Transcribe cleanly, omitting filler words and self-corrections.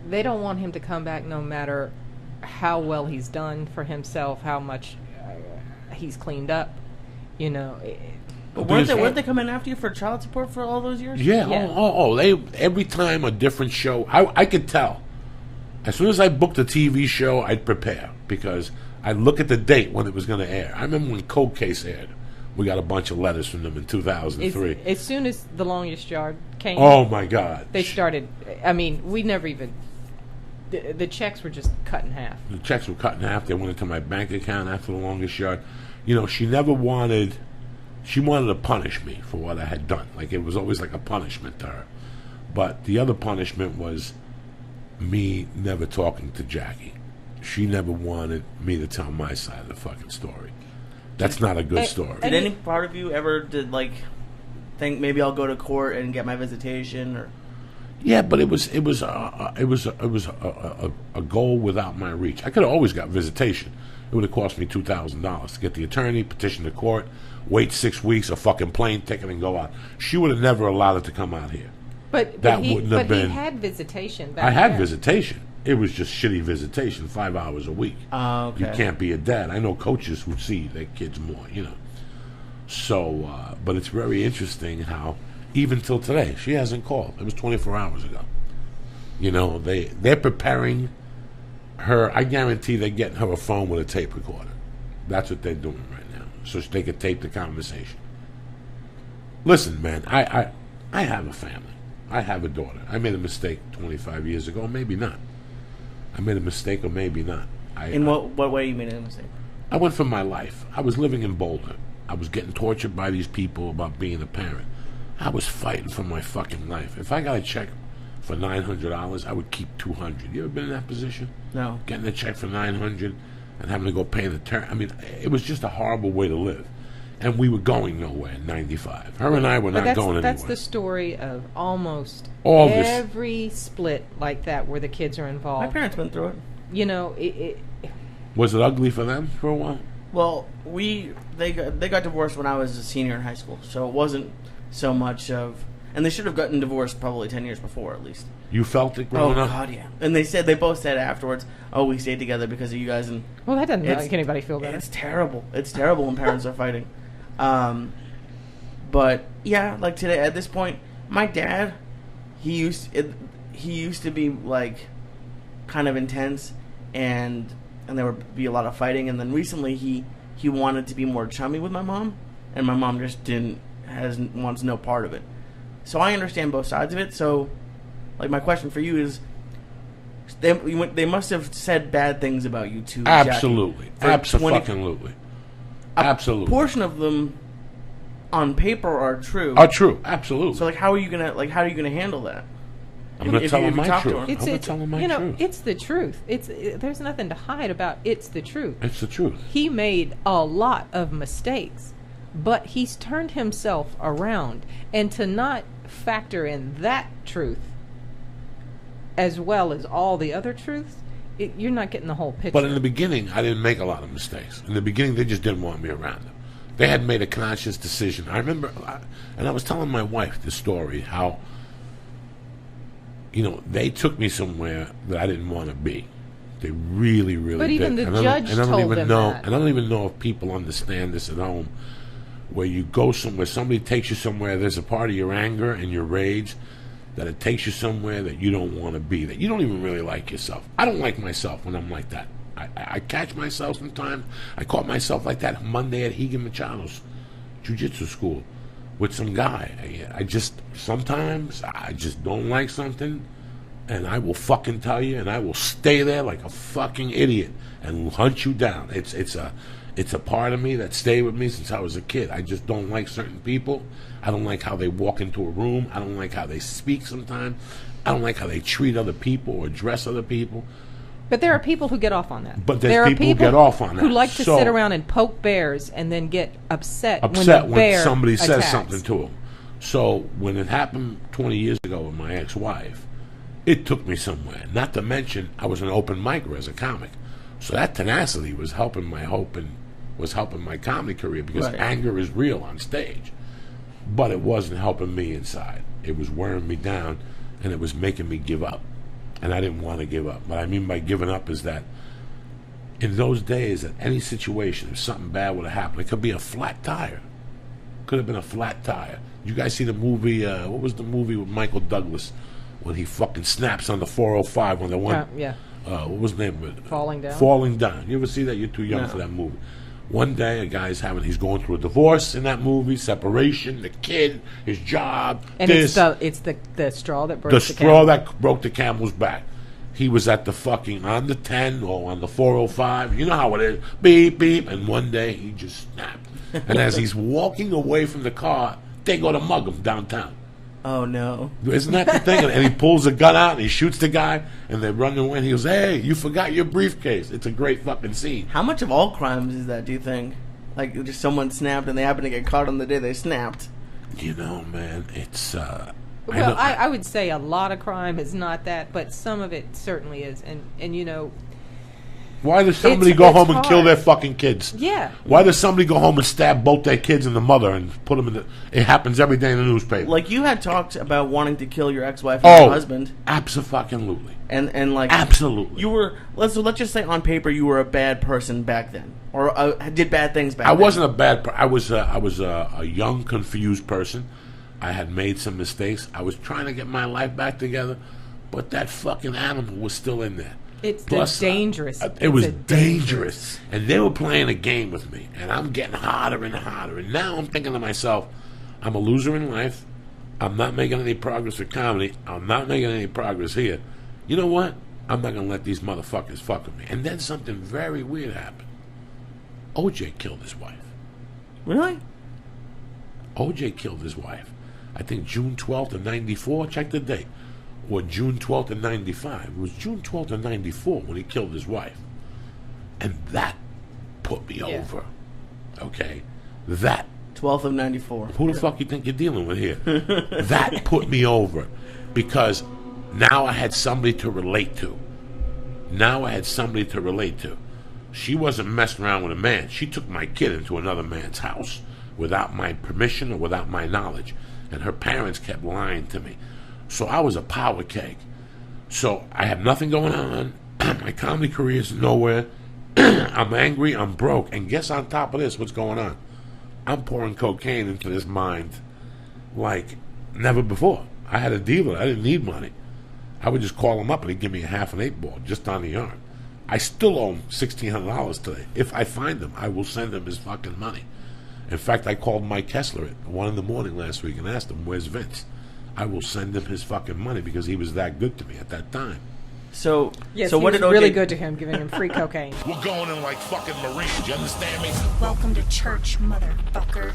they don't want him to come back no matter how well he's done for himself, how much he's cleaned up, you know. But weren't they coming after you for child support for all those years? Yeah. They every time a different show. I could tell. As soon as I booked a TV show, I'd prepare because I'd look at the date when it was going to air. I remember when Cold Case aired. We got a bunch of letters from them in 2003. As soon as The Longest Yard came, oh my God, they started. I mean, we never even. The checks were just cut in half. The checks were cut in half. They went into my bank account after The Longest Yard. You know, she never wanted. She wanted to punish me for what I had done. Like, it was always like a punishment to her. But the other punishment was me never talking to Jackie. She never wanted me to tell my side of the fucking story. That's not a good story. Did any part of you ever think maybe I'll go to court and get my visitation or? Yeah, but it was a goal without my reach. I could have always got visitation. It would have cost me $2,000 to get the attorney, petition the court, wait 6 weeks, a fucking plane ticket, and go out. She would have never allowed it to come out here. But he had visitation. I had visitation. It was just shitty visitation, 5 hours a week. Okay. You can't be a dad. I know coaches who see their kids more, you know. So, but it's very interesting how, even till today, she hasn't called. It was 24 hours ago. You know, they're preparing her. I guarantee they're getting her a phone with a tape recorder. That's what they're doing right now, so they could tape the conversation. Listen, man, I have a family. I have a daughter. I made a mistake 25 years ago, maybe not. I made a mistake or maybe not. In what way you made a mistake? I went for my life. I was living in Boulder. I was getting tortured by these people about being a parent. I was fighting for my fucking life. If I got a check for $900, I would keep $200. You ever been in that position? No. Getting a check for $900 and having to go pay the I mean, it was just a horrible way to live. And we were going nowhere in 95. Her and I were not going anywhere. That's the story of almost all every split like that where the kids are involved. My parents went through it. You know, was it ugly for them for a while? Well, they got divorced when I was a senior in high school, so it wasn't so much of... And they should have gotten divorced probably 10 years before, at least. You felt it growing up? Oh, God, yeah. And they both said afterwards, oh, we stayed together because of you guys. And well, that doesn't make anybody feel better. It's terrible. It's terrible when parents are fighting. But, yeah, like today, at this point, my dad, he used to be, like, kind of intense, and there would be a lot of fighting. And then recently, he wanted to be more chummy with my mom, and my mom just wants no part of it. So I understand both sides of it. So, like, my question for you is, they must have said bad things about you too. Absolutely, absolutely. A portion of them, on paper, are true. Absolutely. So, like, how are you gonna handle that? I'm gonna tell them my truth. It's the truth. There's nothing to hide about. It's the truth. It's the truth. He made a lot of mistakes, but he's turned himself around, and to not factor in that truth as well as all the other truths, you're not getting the whole picture. But in the beginning, I didn't make a lot of mistakes. In the beginning, they just didn't want me around them. They had made a conscious decision. I remember, and I was telling my wife the story, how, you know, they took me somewhere that I didn't want to be. They really, really did. But even the judge told them that. And I don't even know if people understand this at home, where you go somewhere, somebody takes you somewhere, there's a part of your anger and your rage that it takes you somewhere that you don't want to be, that you don't even really like yourself. I don't like myself when I'm like that. I catch myself sometimes. I caught myself like that Monday at Higan Machado's jiu-jitsu school with some guy. Sometimes I just don't like something, and I will fucking tell you, and I will stay there like a fucking idiot and hunt you down. It's a part of me that stayed with me since I was a kid. I just don't like certain people. I don't like how they walk into a room. I don't like how they speak sometimes. I don't like how they treat other people or dress other people. But there are people who get off on that. But there are people who get off on that. Who like to sit around and poke bears and then get upset when somebody attacks. Says something to them. So when it happened 20 years ago with my ex-wife, it took me somewhere. Not to mention, I was an open micer as a comic. So that tenacity was helping my comedy career, because anger is real on stage. But it wasn't helping me inside. It was wearing me down, and it was making me give up. and I didn't want to give up. What I mean by giving up is that in those days, at any situation, if something bad would have happened, it could be a flat tire. Could have been a flat tire. You guys see the movie, what was the movie with Michael Douglas when he fucking snaps on the 405 on the one? Yeah. What was the name of it? Falling Down. Falling Down. You ever see that? You're too young for that movie. One day, a guy's he's going through a divorce in that movie, separation, the kid, his job, and it's the straw that broke the the straw camel. that broke the camel's back. He was at the fucking on the 10 or on the 405. You know how it is. Beep beep. And one day he just snapped. And as he's walking away from the car, they go to mug him downtown. Oh, no. Isn't that the thing? And he pulls a gun out and he shoots the guy and they run away and he goes, hey, you forgot your briefcase. It's a great fucking scene. How much of all crimes is that, do you think? Like, just someone snapped and they happen to get caught on the day they snapped. You know, man, it's... Well, I would say a lot of crime is not that, but some of it certainly is. And you know... Why does somebody go home and kill their fucking kids? Yeah. Why does somebody go home and stab both their kids and the mother and put them in the... It happens every day in the newspaper. Like, you had talked about wanting to kill your ex-wife and your husband. Abso-fucking-lutely. And like... Absolutely. You were... Let's just say on paper you were a bad person back then. Or did bad things back then. I wasn't a bad person. I was a young, confused person. I had made some mistakes. I was trying to get my life back together. But that fucking animal was still in there. It's dangerous. It was dangerous. And they were playing a game with me. And I'm getting harder and harder. And now I'm thinking to myself, I'm a loser in life. I'm not making any progress with comedy. I'm not making any progress here. You know what? I'm not going to let these motherfuckers fuck with me. And then something very weird happened. OJ killed his wife. Really? OJ killed his wife. I think June 12th of 94. Check the date. Or June 12th of 95. It was June 12th of 94 when he killed his wife. And that put me over. Okay? That. 12th of 94. Who the fuck you think you're dealing with here? That put me over. Because now I had somebody to relate to. She wasn't messing around with a man. She took my kid into another man's house without my permission or without my knowledge. And her parents kept lying to me. So I was a power keg. So I have nothing going on. My comedy career is nowhere. I'm angry. I'm broke. And guess on top of this, what's going on? I'm pouring cocaine into this mind like never before. I had a dealer. I didn't need money. I would just call him up and he'd give me a half an 8-ball just on the arm. I still owe him $1,600 today. If I find him, I will send him his fucking money. In fact, I called Mike Kessler at 1 in the morning last week and asked him, where's Vince? I will send him his fucking money because he was that good to me at that time. So, yes, so he what was did OJ... really good to him, giving him free cocaine. We're going in like fucking Marines, you understand me? Welcome to church, motherfucker.